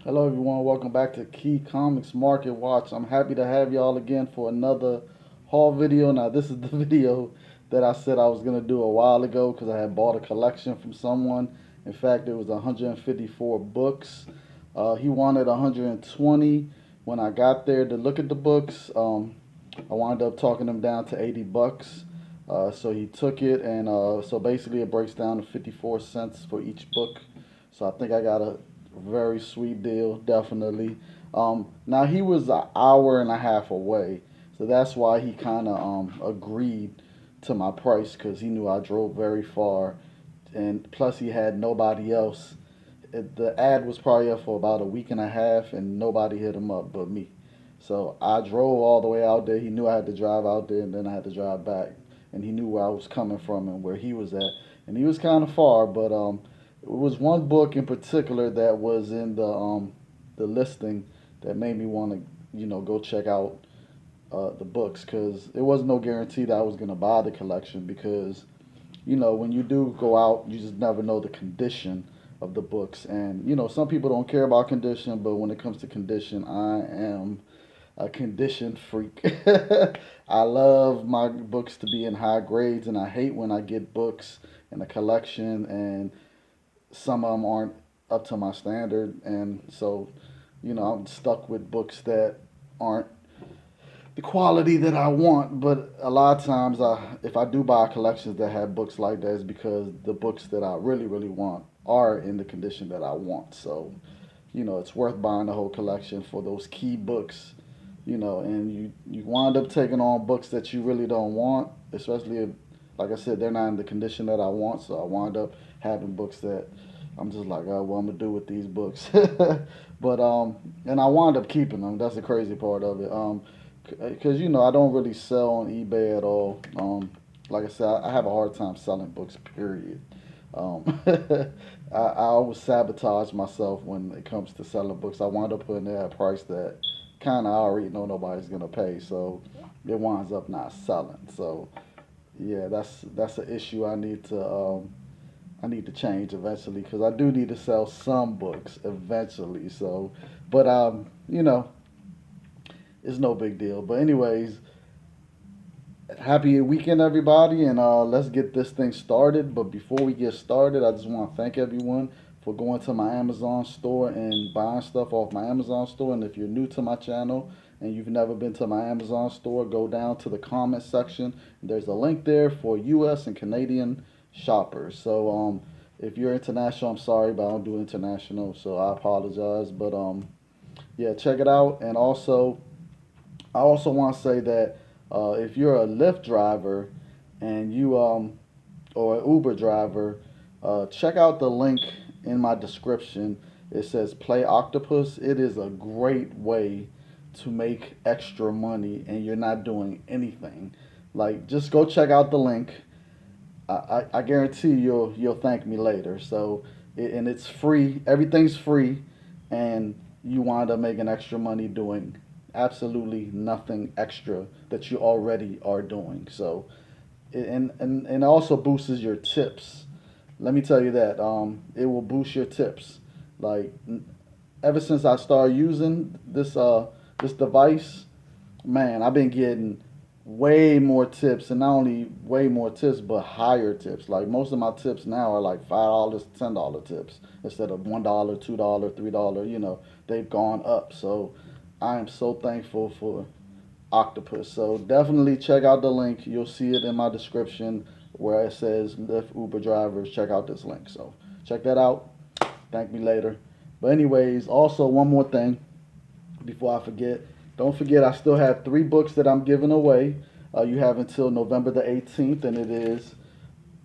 Hello everyone, welcome back to Key Comics Market Watch. I'm happy to have y'all again for another haul video. Now this is the video that I said I was going to do a while ago because I had bought a collection from someone. In fact, it was 154 books. He wanted 120 when I got there to look at the books. I wound up talking him down to 80 bucks. So he took it, and so basically it breaks down to 54 cents for each book. So I think I got a very sweet deal, definitely. Now he was an hour and a half away, so that's why he kind of agreed to my price because he knew I drove very far, and plus he had nobody else. The ad was probably up for about a week and a half, and nobody hit him up but me. So I drove all the way out there. He knew I had to drive out there, and then I had to drive back. And he knew where I was coming from and where he was at. And he was kind of far, but it was one book in particular that was in the listing that made me want to go check out the books because it was no guarantee that I was gonna buy the collection because when you do go out, you just never know the condition of the books. And some people don't care about condition, but when it comes to condition, I am a condition freak. I love my books to be in high grades, and I hate when I get books in a collection and some of them aren't up to my standard. And so, I'm stuck with books that aren't the quality that I want. But a lot of times, if I do buy collections that have books like that, it's because the books that I really, really want are in the condition that I want. So, it's worth buying the whole collection for those key books. And you wind up taking on books that you really don't want, especially if, like I said, they're not in the condition that I want. So I wind up having books that I'm just like, oh, what I'm gonna do with these books. But and I wound up keeping them. That's the crazy part of it. Because I don't really sell on eBay at all. Like I said, I have a hard time selling books. Period. I always sabotage myself when it comes to selling books. I wind up putting it at a price that kind of I already know nobody's gonna pay, so it winds up not selling. So yeah, that's an issue I need to change eventually because I do need to sell some books eventually. So, but it's no big deal. But anyways, happy weekend, everybody, and let's get this thing started. But before we get started, I just want to thank everyone for going to my Amazon store and buying stuff off my Amazon store. And if you're new to my channel and you've never been to my Amazon store, go down to the comment section. There's a link there for U.S. and Canadian shoppers. So if you're international, I'm sorry, but I don't do international, so I apologize. But yeah, check it out. And also, I also want to say that if you're a Lyft driver and you or an Uber driver, check out the link in my description. It says Play Octopus. It is a great way to make extra money and you're not doing anything. Like just go check out the link. I guarantee you'll thank me later. So and it's free. Everything's free, and you wind up making extra money doing absolutely nothing extra that you already are doing. So and it also boosts your tips. Let me tell you that it will boost your tips. Like ever since I started using this device, man, I've been getting way more tips, and not only way more tips, but higher tips. Like most of my tips now are like $5, $10 tips instead of $1, $2, $3. They've gone up. So I am so thankful for Octopus. So definitely check out the link. You'll see it in my description where it says Lyft Uber drivers. Check out this link. So check that out. Thank me later. But anyways, also one more thing before I forget. Don't forget, I still have 3 books that I'm giving away. You have until November the 18th, and it is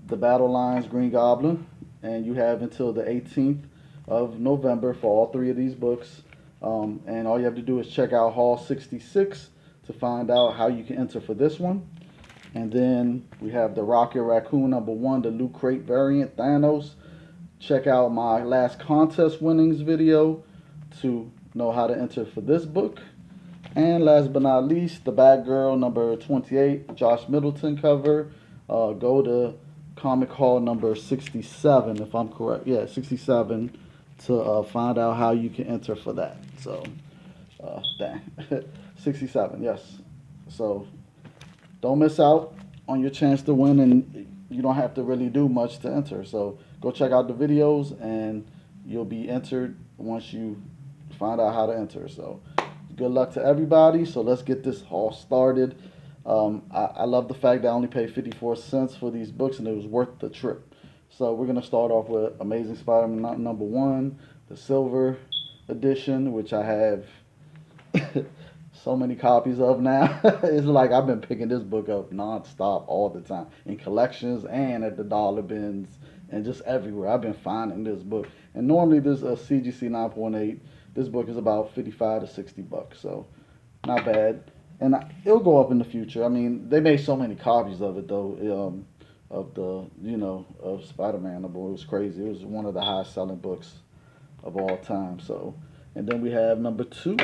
The Battle Lines Green Goblin. And you have until the 18th of November for all 3 of these books. And all you have to do is check out Hall 66 to find out how you can enter for this one. And then we have the Rocket Raccoon #1, the Loot Crate variant, Thanos. Check out my last contest winnings video to know how to enter for this book. And last but not least, the Batgirl #28, Josh Middleton cover. Go to Comic Hall number 67, if I'm correct. Yeah, 67. to find out how you can enter for that. So, dang, 67, yes. So don't miss out on your chance to win, and you don't have to really do much to enter. So go check out the videos, and you'll be entered once you find out how to enter. So good luck to everybody. So let's get this all started. I love the fact that I only paid 54 cents for these books, and it was worth the trip. So we're gonna start off with Amazing Spider-Man #1, the silver edition, which I have so many copies of now. It's like I've been picking this book up nonstop all the time in collections and at the dollar bins and just everywhere. I've been finding this book. And normally this CGC 9.8. This book is about 55 to 60 bucks, so not bad. And it'll go up in the future. I mean, they made so many copies of it though. Of the of Spider-Man. It was crazy. It was one of the highest selling books of all time. So, and then we have #2.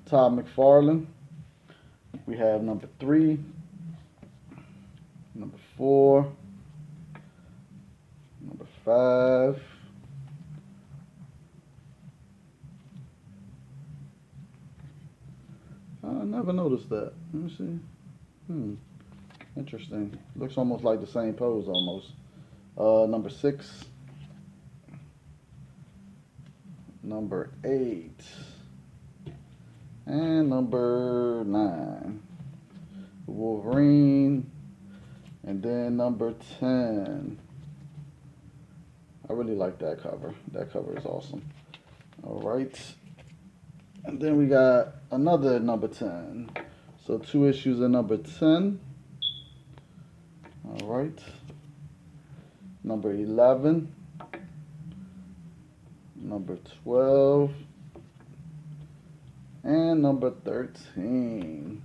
Todd McFarlane. We have #3, #4, #5. I never noticed that. Let me see. Interesting. Looks almost like the same pose almost. #6, #8. And #9, Wolverine. And then #10. I really like that cover. That cover is awesome. All right. And then we got another #10. So 2 issues in #10. All right. #11. #12. And #13.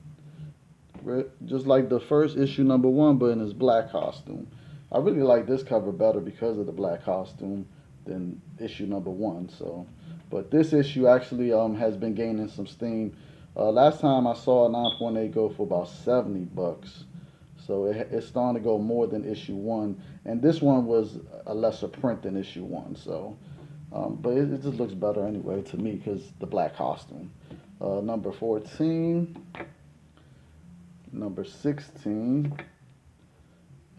Just like the first issue, #1, but in his black costume. I really like this cover better because of the black costume than issue #1. So, but this issue actually has been gaining some steam. Last time I saw a 9.8 go for about 70 bucks. So it's starting to go more than issue 1. And this one was a lesser print than issue 1. So, but it just looks better anyway to me because the black costume. #14, #16,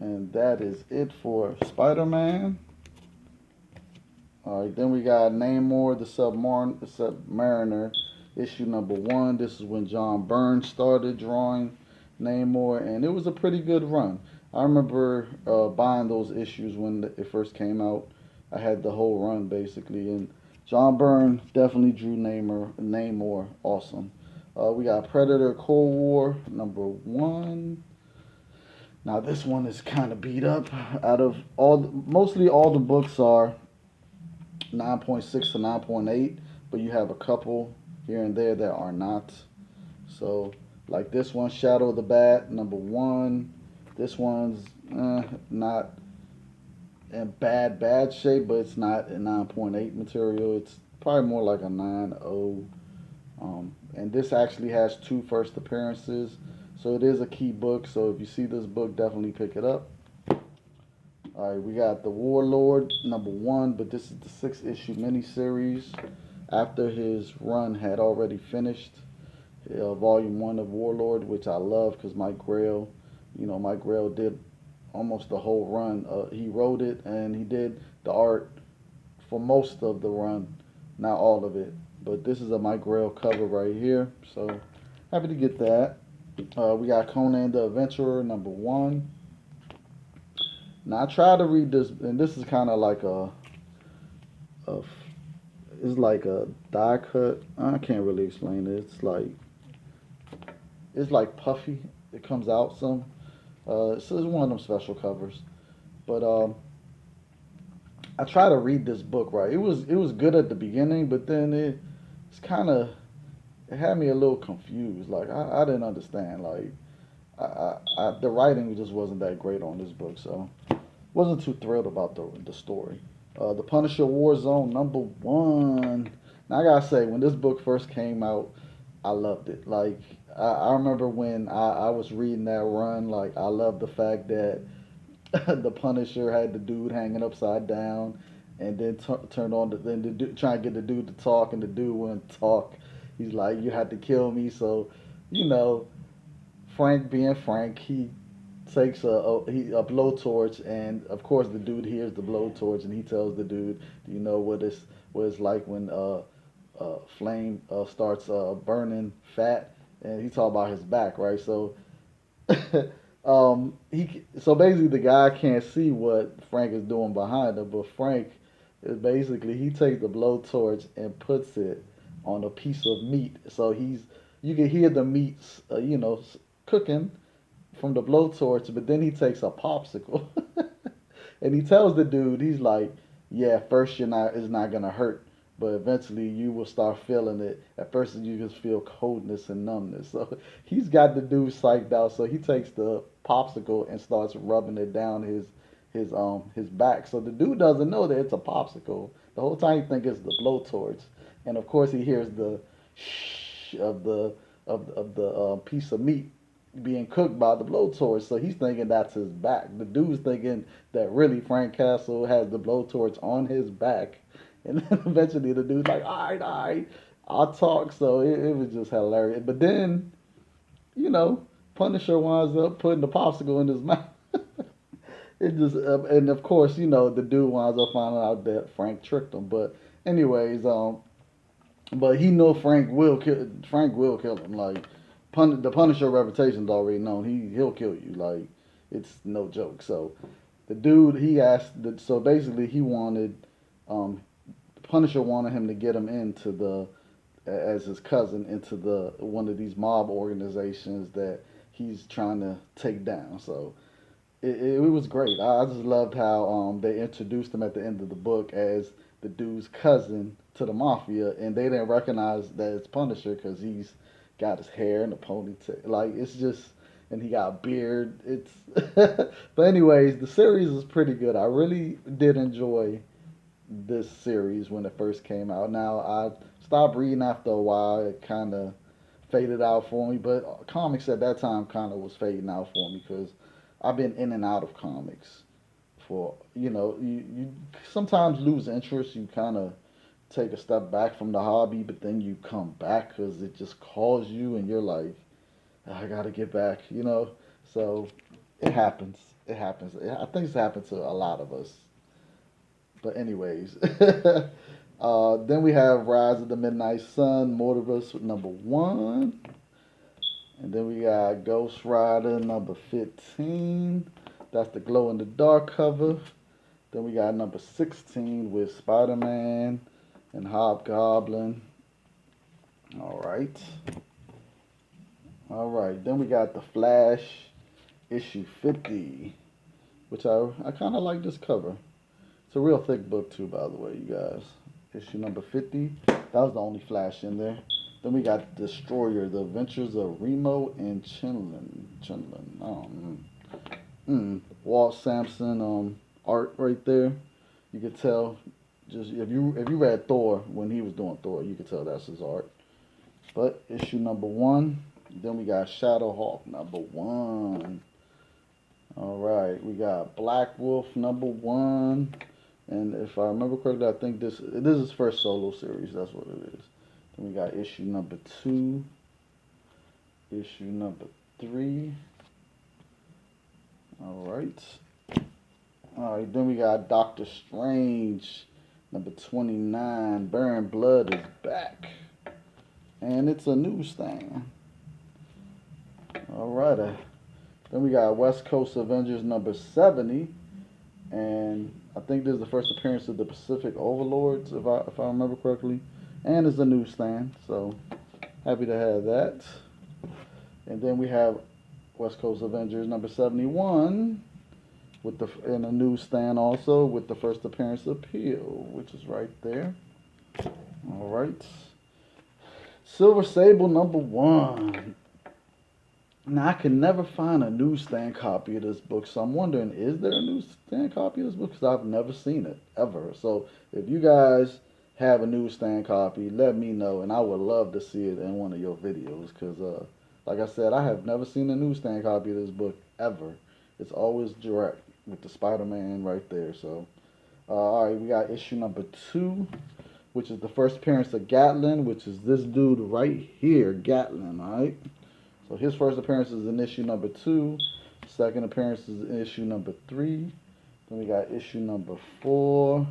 and that is it for Spider-Man. All right, then we got Namor, the Submariner, issue #1. This is when John Byrne started drawing Namor, and it was a pretty good run. I remember buying those issues when it first came out. I had the whole run basically, and John Byrne definitely drew Namor awesome. We got Predator Cold War #1. Now this one is kind of beat up. Out of mostly all the books are 9.6 to 9.8, but you have a couple here and there that are not. So like this one, Shadow of the Bat #1. This one's not in bad shape, but it's not a 9.8 material. It's probably more like a 9.0. And this actually has 2 first appearances, so it is a key book. So if you see this book, definitely pick it up. All right, we got the Warlord #1, but this is the 6-issue miniseries after his run had already finished. Volume 1 of Warlord, which I love because Mike Grail did almost the whole run. He wrote it and he did the art for most of the run, not all of it. But this is a Mike Grail cover right here, so happy to get that. We got Conan the Adventurer #1. Now I tried to read this, and this is kind of like it's like a die cut. I can't really explain it. It's like puffy. It comes out some. So it's one of them special covers. But I tried to read this book right. It was good at the beginning, but then it had me a little confused. Like I didn't understand. Like the writing just wasn't that great on this book, so wasn't too thrilled about the story. The Punisher Warzone #1. Now I gotta say, when this book first came out, I loved it. Like I remember when I was reading that run. Like I loved the fact that the Punisher had the dude hanging upside down, and then turn on then the dude, try and get the dude to talk, and the dude wouldn't talk. He's like, you had to kill me. So, you know, Frank being Frank, he takes a blowtorch, and of course the dude hears the blowtorch, and he tells the dude, "Do you know what it's like when flame starts burning fat?" And he talk about his back, right? So he so basically the guy can't see what Frank is doing behind him, but Frank is basically he takes the blowtorch and puts it on a piece of meat. So he's you can hear the meats, cooking from the blowtorch, but then he takes a popsicle and he tells the dude, he's like, "Yeah, first it's not gonna hurt, but eventually you will start feeling it. At first you just feel coldness and numbness." So he's got the dude psyched out. So he takes the popsicle and starts rubbing it down his back. So the dude doesn't know that it's a popsicle. The whole time he thinks it's the blowtorch, and of course he hears the shh of the piece of meat being cooked by the blowtorch. So he's thinking that's his back. The dude's thinking that really Frank Castle has the blowtorch on his back. And then eventually the dude's like, all right, I'll talk. So it was just hilarious. But then, you know, Punisher winds up putting the popsicle in his mouth. It just, and of course, the dude winds up finding out that Frank tricked him. But anyways, but he know Frank will kill him. Like the Punisher reputation's already known. He'll kill you. Like it's no joke. So the dude he asked. So basically, he wanted Punisher wanted him to get him into the as his cousin into the one of these mob organizations that he's trying to take down. So it was great. I just loved how they introduced him at the end of the book as the dude's cousin to the mafia, and they didn't recognize that it's Punisher because he's got his hair in a ponytail. Like it's just, and he got a beard. It's, but anyways, the series is pretty good. I really did enjoy this series when it first came out. Now I stopped reading after a while. It kind of faded out for me, but comics at that time kind of was fading out for me because I've been in and out of comics for you sometimes lose interest. You kind of take a step back from the hobby, but then you come back because it just calls you, and you're like, I gotta get back. So it happens. It happens. I think it's happened to a lot of us. But anyways, then we have Rise of the Midnight Sun, Mortiverse #1. And then we got Ghost Rider #15. That's the glow in the dark cover. Then we got #16 with Spider-Man and Hobgoblin. All right. All right. Then we got the Flash issue 50, which I kind of like this cover. It's a real thick book too, by the way, you guys. Issue number 50. That was the only Flash in there. Then we got Destroyer, The Adventures of Remo and Chinlin. Walt Sampson art right there. You could tell just if you read Thor when he was doing Thor, you could tell that's his art. But issue #1. Then we got Shadowhawk #1. All right, we got Black Wolf #1. And if I remember correctly, I think this is his first solo series. That's what it is. Then we got issue #2, issue #3. All right. All right. Then we got Doctor Strange #29. Baron Blood is back, and it's a newsstand. All right. Then we got West Coast Avengers #70, and I think this is the first appearance of the Pacific Overlords, if I remember correctly, and it's a newsstand. So happy to have that. And then we have West Coast Avengers #71 in a newsstand also with the first appearance of Peel, which is right there. All right. Silver Sable #1. Now, I can never find a newsstand copy of this book, so I'm wondering, is there a newsstand copy of this book? Because I've never seen it, ever. So, if you guys have a newsstand copy, let me know, and I would love to see it in one of your videos, because, like I said, I have never seen a newsstand copy of this book, ever. It's always direct, with the Spider-Man right there, so... All right, we got issue number 2, which is the first appearance of Gatlin, which is this dude right here, Gatlin. All right. So his first appearance is in issue number 2. Second appearance is in issue number 3. Then we got issue number 4.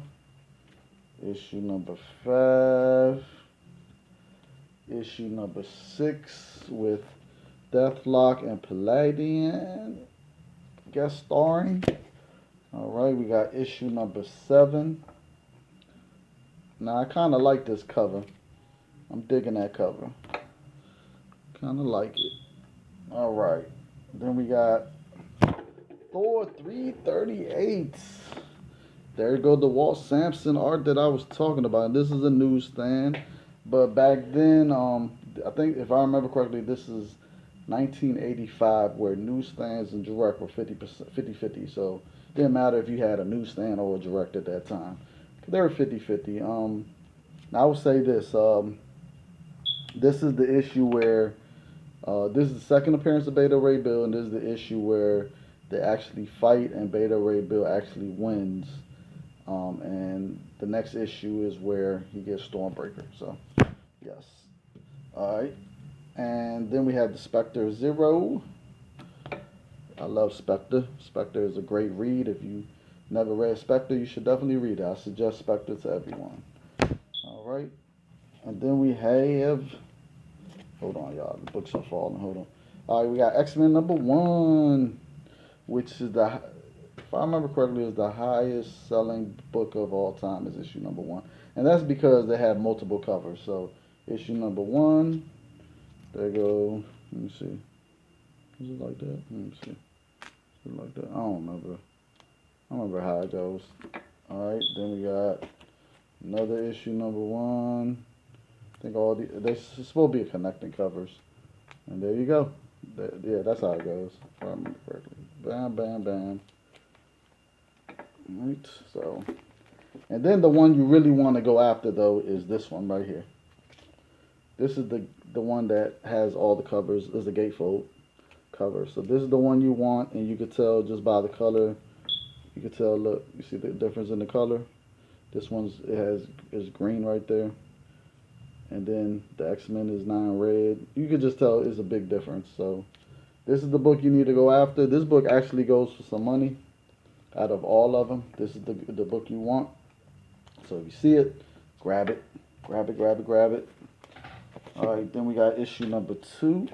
Issue number 5. Issue number 6 with Deathlock and Palladian guest starring. Alright, we got issue number 7. Now, I kind of like this cover. I'm digging that cover. Kind of like it. Alright, then we got Thor 338. There you go, the Walt Sampson art that I was talking about. This is a newsstand. But back then, I think if I remember correctly, this is 1985, where newsstands and direct were 50-50. So it didn't matter if you had a newsstand or a direct at that time. They were 50-50. I would say this. This is the issue where this is the second appearance of Beta Ray Bill, and this is the issue where they actually fight and Beta Ray Bill actually wins. And the next issue is where he gets Stormbreaker. So, yes. Alright. And then we have the Spectre Zero. I love Spectre. Spectre is a great read. If you never read Spectre, you should definitely read it. I suggest Spectre to everyone. Alright. And then we have... Hold on, y'all. The books are falling. Hold on. Alright, we got X-Men number 1, which is the... If I remember correctly, is the highest selling book of all time is issue number 1. And that's because they have multiple covers. So, issue number 1. There you go. Let me see. Is it like that? Let me see. Is it like that? I don't remember. I don't remember how it goes. Alright, then we got another issue number 1. I think all they're supposed to be connecting covers. And there you go. Yeah, that's how it goes. If I remember correctly. Bam, bam, bam. Right, so, and then the one you really want to go after though is this one right here. This is the one that has all the covers. This is the gatefold cover. So this is the one you want, and you could tell just by the color. You could tell. Look, you see the difference in the color. This one's is green right there, and then the X-Men is 9 red. You could just tell it's a big difference. So this is the book you need to go after. This book actually goes for some money. Out of all of them, this is the book you want. So if you see it, grab it. Grab it, grab it, grab it. Alright, then we got issue number 2.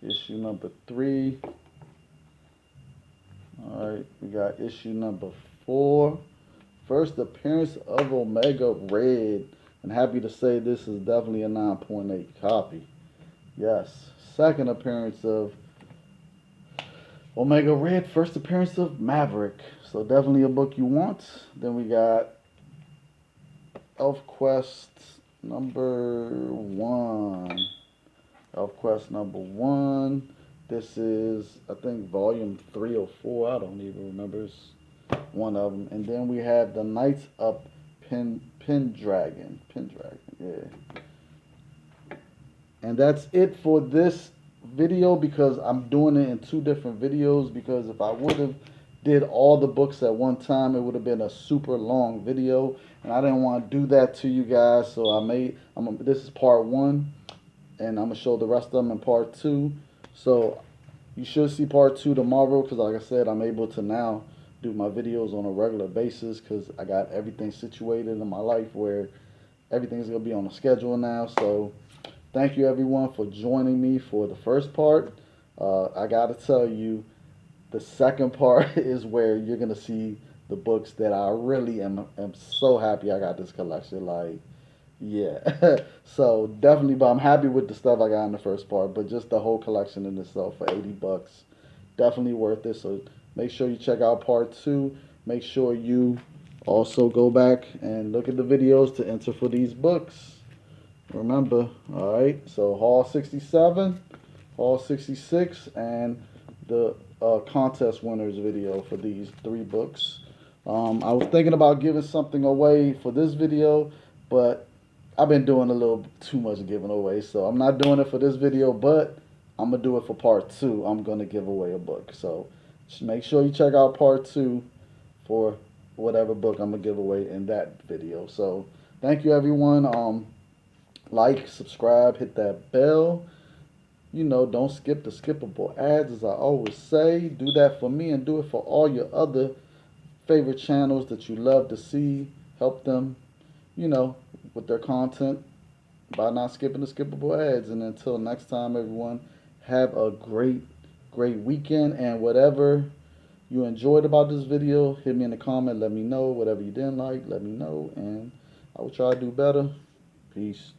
Issue number 3. Alright, we got issue number 4. First appearance of Omega Red. And happy to say this is definitely a 9.8 copy. Yes. Second appearance of Omega Red, first appearance of Maverick. So definitely a book you want. Then we got ElfQuest number 1. ElfQuest number 1. This is, I think, volume 3 or 4. I don't even remember. It's one of them. And then we have the Knights of Pendragon. Yeah. And that's it for this video, because I'm doing it in 2 different videos, because if I would have did all the books at one time, it would have been a super long video, and I didn't want to do that to you guys. So this is part 1, and I'm gonna show the rest of them in part 2. So you should see part 2 tomorrow, because like I said, I'm able to now do my videos on a regular basis, because I got everything situated in my life where everything's gonna be on a schedule now. So thank you everyone for joining me for the first part. I gotta tell you, the second part is where you're gonna see the books that I really am so happy I got this collection. Like, yeah. So definitely, but I'm happy with the stuff I got in the first part. But just the whole collection in itself for $80, definitely worth it. So make sure you check out part 2. Make sure you also go back and look at the videos to enter for these books. Remember, alright, so Haul 67, Haul 66, and the contest winners video for these 3 books. I was thinking about giving something away for this video, but I've been doing a little too much giving away, so I'm not doing it for this video, but I'm going to do it for part 2. I'm going to give away a book. So just make sure you check out part 2 for whatever book I'm gonna give away in that video. So thank you everyone. Like, subscribe, hit that bell. You know, don't skip the skippable ads, as I always say. Do that for me and do it for all your other favorite channels that you love to see. Help them, you know, with their content by not skipping the skippable ads. And until next time, everyone, have a great weekend. And whatever you enjoyed about this video, hit me in the comment. Let me know. Whatever you didn't like, let me know. And I will try to do better. Peace.